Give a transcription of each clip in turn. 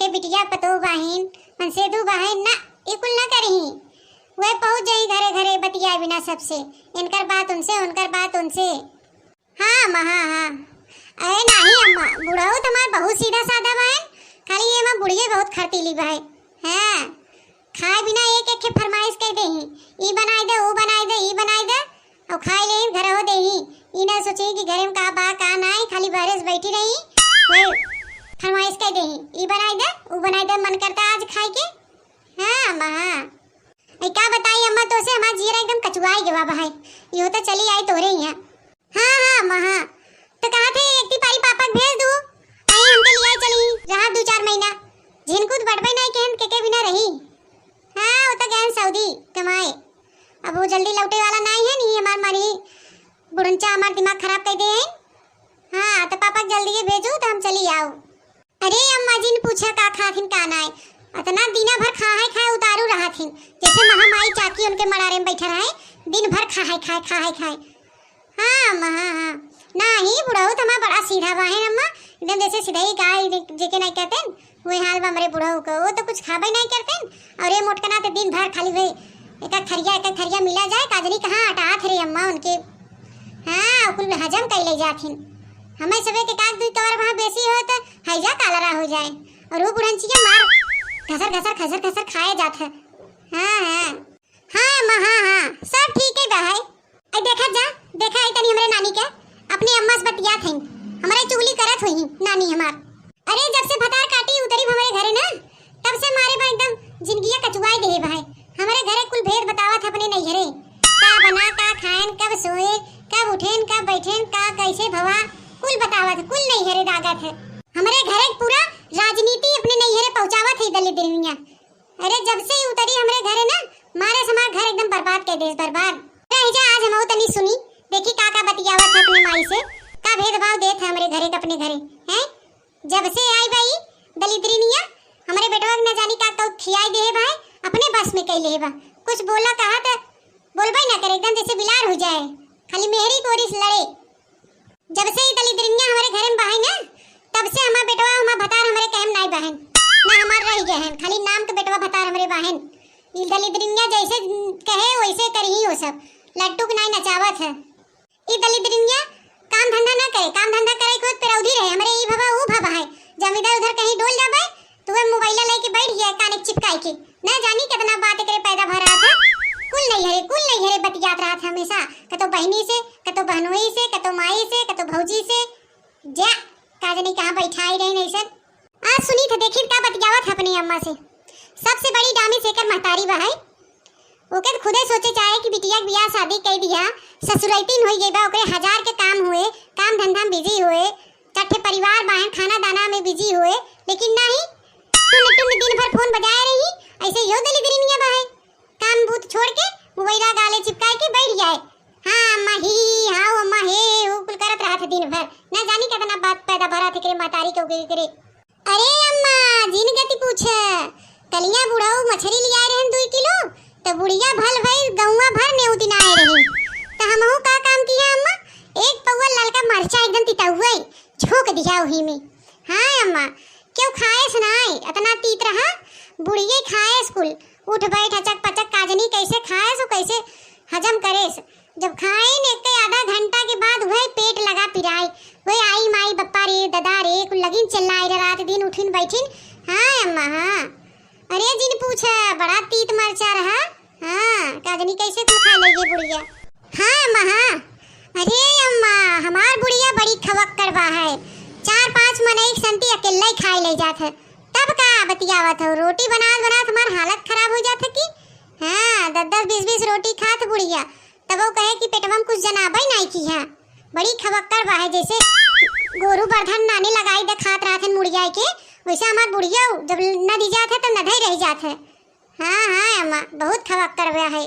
घरे बिटिया पतो बहन मनसे दू बहन ना इकुल ना करही। वे पहुंच जाई घरे घरे बतिया बिना सबसे, इनकर बात उनसे उनकर बात उनसे। हाँ अम्मा हाँ। अरे नहीं अम्मा, बुढ़ऊ तुम्हार बहुत सीधा साधा बहन, खाली ये माँ बुढ़िए बहुत खर्तीली बहन। हाँ खाए बिना एक एक के फरमाइश कर देही, ई बनाई दे वो बनाई दे ई बनाई दे, और खाए ले घर हो देही। ई ना सोचे कि घरे में का बा का ना, खाली बहरे बैठी रही वे फरमाइश कर देही, ई बनाई दे वो बनाई दे, मन करता आज खाए के। हाँ अम्मा हाँ। क्या बताई अम्मा तो से हमारा जीरा एकदम कचुआई गवा भाई, यो तो चली आई तोरे यहाँ। हाँ अम्मा हाँ। तो कहा थे एक पारी पापा भेज दू, आई हमके लिए आई चली रहा 2-4 महीना, जिनको बढ़बे नहीं के बिना रही। हाँ वो तो गए सऊदी कमाए, अब वो जल्दी लौटे वाला नहीं है, नहीं हमार मारी बुढ़नचा हमार दिमाग खराब कर दे। हाँ तो पापा जल्दी भेजू तो हम चली आओ। अरे अम्मा जी ने पूछा का खाथिन का ना है, इतना दिन भर खाए उतारू रहा थी, जैसे महामाई चाकी उनके मड़ारे में बैठा रहे दिन भर खाए। हाँ अम्मा हाँ। नहीं बुढ़ऊ तो हमारा बड़ा सीधा बा है अम्मा, एकदम जैसे सीधाई गाय जेके नहीं कहते वही हाल बा हमारे बुढ़ऊ को, वो तो कुछ खाबे नहीं करते। और ये मोटकना तो दिन भर खाली वही एक खरिया मिला जाए, काजनी कहाँ हटात रे अम्मा उनके। हाँ कुल हजम कर ले जाथिन, हमें सबे के काक दुई कवर वहाँ बेसी हो तो हैजा कालरा हो जाए, और वो बुढ़नचिया मार घसर खाए जात है। हाँ अम्मा हाँ सब ठीक है भाई। आई देखा आई तनी हमरे नानी के अपनी अम्मा से बतिया थे, हमारे चुगली करत हुई नानी हमार। अरे जब से भतार काटी उतरी हमारे घरे ना, तब से मारे बा एकदम जिंदगिया कचुआई दे भाई। हमारे घरे कुल भेद बतावत अपने नहीं घरे, का बना का खाएन, कब सोए, कब उठेन, कब बैठेन, का कैसे भवा कुल बतावत, कुल नहीं घरे दागत है। हमारे घरे पूरा राजनीति अपने नहीं घरे पहुंचावत है दलित दुनिया। अरे जब से उतरी हमारे घरे ना, मारे समार घर एकदम बर्बाद कर देस बर्बाद। जा आज हम तनी सुनी देखी का बतियावत है अपने माई से, का भेदभाव देत है हमारे घरे अपने घरे हैं। जब से आई भाई दलिद्रीनिया हमारे बेटवा न जानी का खियाई दे भाई, अपने बस में कई ले बा, कुछ बोला कहा तो बोलबे ना करे, एकदम जैसे बिलार हो जाए, खाली मेहरी पोरिस लड़े। जब से दलिद्रीनिया हमारे घरे में बहाई ना, तब से हमारा बेटवा हमारा भतार हमारे कहम नहीं बहन ना, हमार रह गए हैं खाली नाम के बेटवा भतार हमारे बहन। दलिद्रीनिया जैसे कहे वैसे करही हो सब, लड्डू के नहीं नचावत है। ई दलिद्रीनिया काम धंधा ना करे, काम धंधा करे खुद पेरौधी रहे, हमारे ई भवा वो भवा है। जब इधर उधर कहीं डोल जाबे तो वो मोबाइल लेके बैठ गया कान चिपकाई के, ना जानी कितना बात करे पैदा भर रहा था। कुल नहीं हरे बतियात रहा था हमेशा, कतो बहनी से, कतो बहनोई से, कतो माई से, कतो भौजी से, जा काजनी कहां बैठाई रहे नहीं सर। आज सुनी थे देखी का बतियावत अपनी अम्मा से, सबसे बड़ी डामी सेकर महतारी बहाई। ओके खुदे सोचे चाहे कि बिटिया के बियाह शादी कर दिया, ससुरैतीन होई गई बा, ओकरे 1000 के काम हुए, काम धंधा में बिजी हुए, चट्टे परिवार बाहर खाना दाना में बिजी हुए, लेकिन नहीं टुन दिन भर फोन बजाए रही। ऐसे यो दलिद्रीनिया बहाई काम बूत छोड़ के मोबाइल गाले चिपकाए के बैठ जाए। हाँ अम्मा ही हाँ अम्मा हे वो कुल करत रहा था दिन भर, ना जानी कितना बात पैदा भरा थे करे महतारी के करे। अरे अम्मा जिन गति पूछे कलिया बुढ़ाऊ मछली ले आए रहन 2 किलो, तो बुढ़िया भल भई गौवा भर ने उदिन आए रही, तो हमहू का काम किया अम्मा, एक पौवा ललका मरचा एकदम तिता हुआ झोंक दिया वही में। हाँ अम्मा क्यों खाए सुनाई इतना तीत रहा, बुढ़िया खाए स्कूल उठ बैठ अचक पचक काजनी कैसे खाए सो कैसे हजम करे। जब खाए ने के आधा घंटा के बाद वह पेट लगा पिराई, वह आई माई बप्पा रे ददा रे कुल लगिन चिल्लाई रे रात दिन उठिन बैठिन। हाँ अम्मा हाँ। अरे जिन पूछा बड़ा तीत मरचा रहा। हाँ काजनी कैसे तू खा लेगी बुढ़िया। हाँ अम्मा हाँ। अरे अम्मा हमार बुढ़िया बड़ी खवक्कर बा है, 4-5 मन एक संती अकेला ही खाए ले जात है, तब का बतियावत हो रोटी बना हमार हालत खराब हो जात है कि। हाँ 10-20 रोटी खात बुढ़िया, तब वो कहे कि पेटवा में कुछ जनाबे नहीं की है, बड़ी खवक्कर बा है, जैसे गोरू बर्धन नाने लगाई दे खात रहा थे मुड़िया के, वैसे हमार बुढ़िया जब न दी जात है तो नधई रह जात है। हाँ अम्मा बहुत खवक्कर बा है।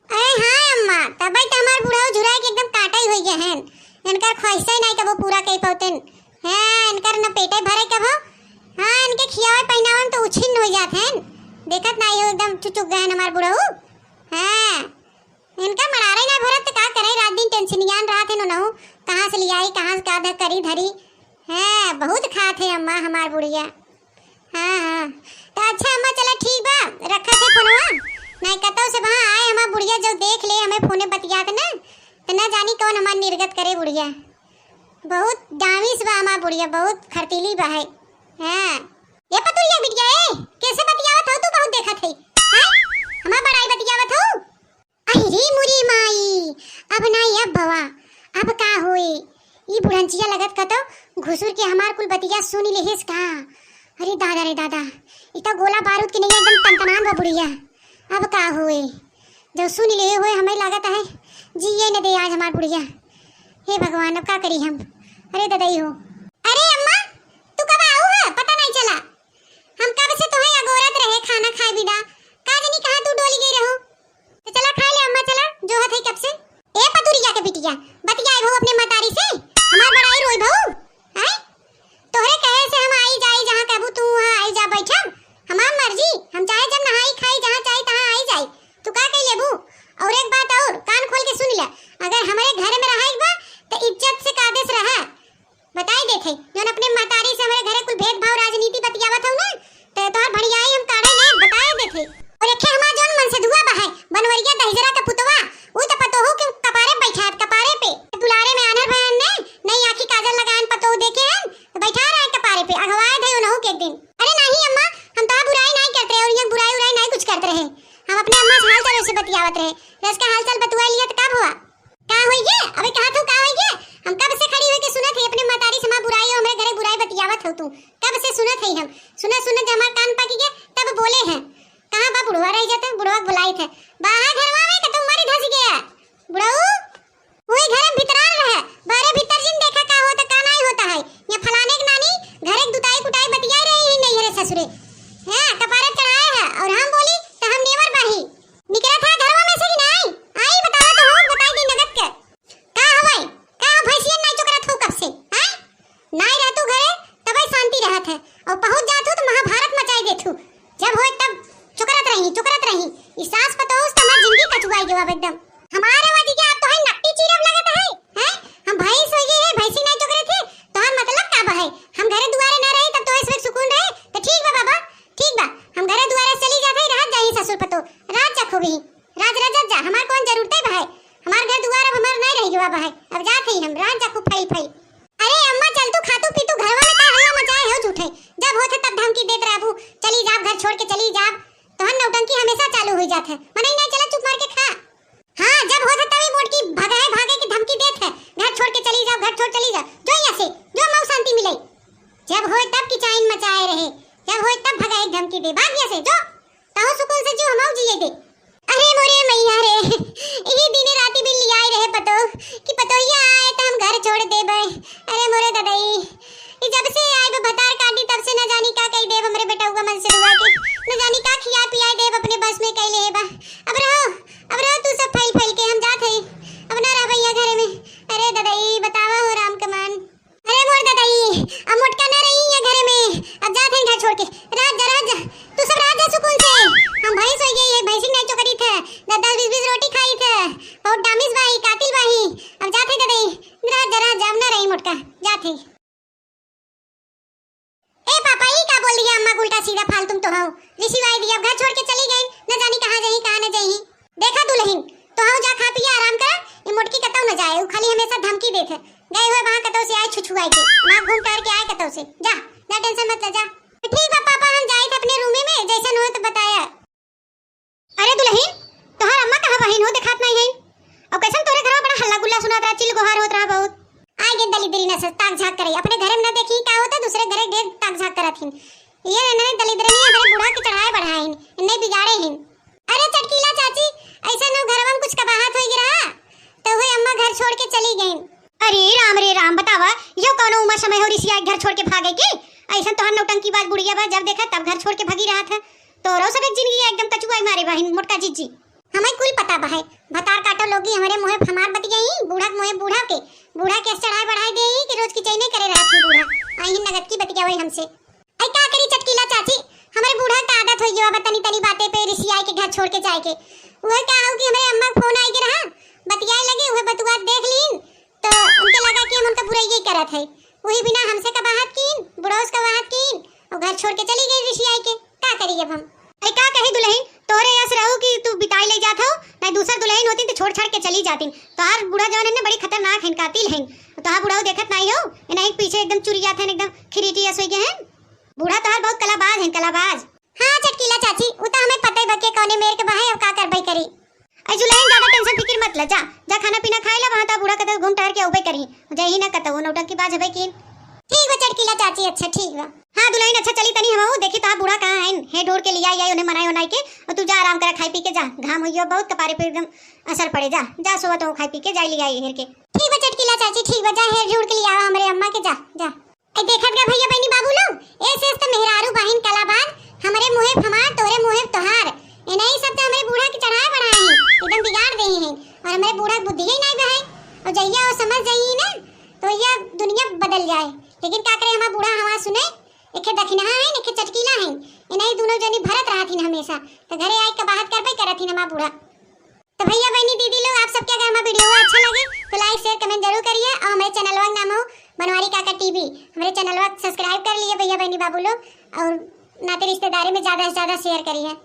अरे हाँ अम्मा तब तो हमार बुढ़ाऊ झुराई के एकदम काटा ही हो गया है, इनका ख्वाहिश ही नहीं कबो पूरा कई पौतेन। हाँ इनकर न पेटे भरे कबो। हाँ इनके खियावे पहनावन तो उछिन हो जात हैं, देखत नहीं हो एकदम चुचुक गए हमार बुढ़ाऊ। हाँ इनका मरारे ना भरत तो का करे, रात दिन टेंशनियान रहा थे नहु कहाँ से लियाई कहाँ से का करी धरी। हाँ बहुत खात है अम्मा हमार बुढ़िया। हाँ हाँ तो अच्छा अम्मा चला ठीक बा रखा थे फोनवा नहीं कतो से वहां आए हमार बुढ़िया जो देख ले हमें फोने बतियात ना तो ना जानी कौन हमार निर्गत करे बुढ़िया बहुत दामिस बा हमार बुढ़िया बहुत खर्तीली बा है हां ये पतुरिया बिटिया ए कैसे बतियावत हो तू बहुत देखत है हैं हमार बड़ाई बतियावत हो अरे मुरी माई अब ना अब भवा अब का होई ई बुढ़ंचिया लगत कतो घुसुर के हमार कुल बतिया सुन लेहिस का अरे दादा रे दादा इता गोला बारूद के नहीं एकदम तनतनान बा बुढ़िया अब का होए जब सुन ले होए हमें लागत है जिए न दे आज हमार बुढ़िया हे भगवान अब का करी हम अरे दादाई हो अरे अम्मा तू कब आऊ है पता नहीं चला हम कब से तो है अगोरत रहे खाना खाए बिना का जानी कहां तू डोली गई रहो तो चला खा ले अम्मा चला जो है कब से ए पतुरिया के बिटिया बतियाए भऊ अपने मतारी से हमार बड़ाई रोई भऊ हैं तोहरे कहे से हम आई जाई जहां कहबू तू वहां आई जा बैठब हमार मर्जी हम चाहे जब नहाई खाई जहां चाहे तहां आई जाई तू का कह लेबू और एक बात और कान खोल के सुन ले अगर हमारे घर में रहाई बा तो इज्जत से कादेश रहा बताई देथे जोन अपने मतारी से हमारे घरे कुल भेदभाव राजनीति बतियावत हूं ना तो तोहर भड़ियाई हम काढ़े ले बताई देथे और एखे हमार जोन मन से धुआ बहाय बनवरिया दहजरा का पुतवा वो तो पतो हो कि कपारे बैठा कपारे पे बुलारे में आनर भयन ने नई आंखी काजल लगान पतो देखे हैं तो बैठा रहा है कपारे पे अगवाए थे उन्हों के एक दिन अरे नहीं अम्मा हम तो बुराई नहीं करते और ये बुराई उराई नहीं कुछ करते रहे हम अपने अम्मा से हाल चाल से बतियावत रहे रस का हाल चाल बतुआ लिया तो कब हुआ का होई गे अबे कहा तू का होई गे हम कब से खड़ी होके के सुनत है अपने मातारी से मां बुराई और हमरे घरे बुराई बतियावत हो तू कब से सुनत है हम सुनत हमार कान पाकी गए तब बोले हैं कहां बा बुढ़वा रह जाता बुढ़वा बुलाई थे बाहर घरवा में के तुम्हारी धस गया बुढ़ऊ वही घर में भीतर रहे बारे भीतर जिन देखा का होता का नहीं होता है ये फलाने के नानी घर एक दुताई कुटाई बतिया रही ही नहीं रे ससुरे हां कपारे चढ़ाए है और हम बोली तो हम नेवर बाही निकला था घरवा में से कि नहीं आई बतावा तो हो बताई दी नगद के का हवई का भैंसियन नहीं चुकरत हो कब से हैं नहीं रहतू घरे तबे शांति रहत है और पहुंच जातू तो महाभारत मचाई देतू जब होय तब चुकरत रही इस सास पतो उस तमार जिंदगी कचुआई जवाब एकदम हमारे वाजी के आप तो है नकटी चीरब लगत है हैं हम भैंस हो गए है भैंसी नहीं चुकरे थे तो हम मतलब का बा है हम घरे दुआरे ना रहे तब तो इस वक्त सुकून रहे तो ठीक बा बाबा ठीक बा हम घरे दुआरे चली जाते रात जाई ससुर पतो रात जा खूबी राज रजत जा हमार कौन जरूरत है भाई हमार घर दुआर अब हमार नहीं रह गया बा है अब जाते ही हम रात जा खूब फई फई अरे अम्मा चल तू खातू पीतू घरवा में का हल्ला मचाए हो झूठे जब होते तब धमकी देत रहबू चली जा घर छोड़ के चली जा तो हन नौटंकी हमेशा चालू हो जात है मने नहीं चला चुप मार के खा हां जब होता तभी मोटकी भागे की धमकी देत है घर छोड़ के चली जाओ घर छोड़ चली जाओ जो यहां से जो मऊ शांति मिले जब होए तब की चाइन मचाए रहे जब होए तब भगाए धमकी दे भाग यहां से जो ताऊ सुकून से जो हमऊ जिए दे अरे मोरे मैया रे ई दिन राती बिल लियाई रहे पतो कि पतोहिया आए त हम घर छोड़ देबे अरे मोरे दादाई ई जब से आए बे भतार काटी तब से न जानी का कई देव हमरे बेटा हुआ मन से दुआ के न जानी का खिया पिया देव अपने बस में कई ले बा अब रहो तू सब फैल फैल के हम जात है अब ना रह भैया घरे में अरे दादाई बतावा हो राम कमान अरे मोर दादाई अब मोटका ना रही है घरे में अब जात है घर छोड़ के रात जा तू सब रात जा सुकून से हम भैंस हो गई है भैंसी नहीं चोकरी थे 10-20 रोटी खाई थे और डामिस भाई कातिल भाई अब जात है दादाई रात जा ना रही मोटका जात है ए पापा ही का बोल दिया अम्मा उल्टा सीधा फालतू तो हो ऋषिवाई दिया घर छोड़ के चली गई न जानी कहां जाई कहां न जाई देखा दुल्हन तो हो जा खा पिया आराम कर ये मोटकी कतौ न जाए वो खाली हमेशा धमकी देत है गए हुए वहां कतौ से आए छुछुआई के वहां घूम कर के आए कतौ से जा ना टेंशन मत ले जा ठीक बा पापा हम जाए थे अपने रूम में जैसन हो तो बताया अरे दुल्हन तोहर अम्मा कहां बहिन हो दिखात नहीं है और कैसन तोरे घर बड़ा हल्ला गुल्ला सुनात रहा चिल गोहार होत रहा बहुत आगे दलिद्री न ताक झाक करे अपने घरे में न देखी का होता दूसरे घरे ढेर ताक झाक करथिन ये न दलिद्रनी हमारे बूढ़ा के चढ़ाए बढ़ाए नहीं बिगाड़े हिन अरे चटकीला चाची ऐसा न घरवा में कुछ कबाहत होई गिरा तो हुए अम्मा घर छोड़ के चली गईं अरे राम बतावा यो कौनो उम्र समय हो रिसिया घर छोड़ के भागे की ऐसा तो हर नौटंकी बात बुढ़िया बा जब देखा तब घर छोड़ के भागी रहा था तोरो सब एक जिंदगी एकदम कचुआई मारे बहिन मोटका जीजी हमें कुल पता बा है भतार काटो लोगी हमारे मुंह हमार बत गई बूढ़ा के चढ़ाई बढ़ाई दे कि रोज की चैने करे रहा थी बूढ़ा आई नगद की बतिया वही हमसे आई का करी चटकीला चाची हमारे बूढ़ा का आदत होई गवा तनी बातें पे रिसिया के घर छोड़ के जाए के वह का हो कि हमारे अम्मा फोन आई के रहा बतियाए लगे वह बतुआ देख लीन तो उनके लगा कि हम उनका बुराई ही करत है वही बिना हमसे का बात कीन बुढ़ौस का बात कीन और घर छोड़ के चली गई ऋषि आई के, का करी अब हम? अरे का कही दुल्हन, तोरे यस रहू कि तू बिताई ले जात हो, नहीं दूसर दुल्हन होती तो छोड़ छाड़ के चली जाती। तोहार बूढ़ा जवान है ना बड़ी खतरनाक है, कातिल है। तोहार बूढ़ा देखत नहीं हो, नहीं पीछे एकदम चुरी जाते हैं, एकदम खरीटी ऐसे गए हैं। बूढ़ा तोहार बहुत कलाबाज है, कलाबाज। हाँ चटकीला चाची, वो तो हमें पता ही बके कौने मेर के बाहे अब का करबई करी। अरे जुलहन ज्यादा टेंशन फिक्र मत ले, जा जा खाना पीना खाए ला, वहां ता बूढ़ा कतौ घूम टहर के उबे करी, जही ना कतौ नौटंकी बाज है की। ठीक बा चटकीला चाची, अच्छा ठीक बा। हाँ दुल्हन अच्छा चली तनी हम देखी तो बूढ़ा कहाँ है, हे ढोर के लिया आई उन्हें मनाई उनाई के, और तू जा आराम कर खाई पी के जा, घाम हुई बहुत कपारे पे एकदम असर पड़े, जा जा सोवा तो खाई पी के जा लिया आई हेर के। ठीक बा चटकीला चाची, ठीक बा, जा हेर ढूंढ के लिया हमारे अम्मा के, जा जा। ए देखत गा भैया बहनी बाबू लोग, ऐसे तो मेहरारू बहन कलाबाज, हमारे मुहे हमार तोरे मुहे तोहार, ए नहीं सब तो हमारे बूढ़ा के चढ़ाए बढ़ाए हैं, एकदम बिगाड़ दे हैं, और हमारे बूढ़ा बुद्धि ही नहीं बहे, और जइया वो समझ जाइए ना तो यह दुनिया बदल जाए। लेकिन का करे हमारा बूढ़ा हवा सुने, एके दखिना है एके चटकीला है, ए नहीं दोनों जनी भरत रहती हमेशा, तो घरे आई के बात करबे करती हमारा बूढ़ा। तो भैया बहनी दीदी लोग, आप सबके अगर हमारा वीडियो अच्छा लगे तो लाइक शेयर कमेंट जरूर करिए, और हमारे चैनल का नाम हो बनवारी काका टीवी, हमारे चैनल को सब्सक्राइब कर लिए भैया बहनी बाबू लोग, और नाते रिश्तेदारी में ज़्यादा से ज़्यादा शेयर करिए।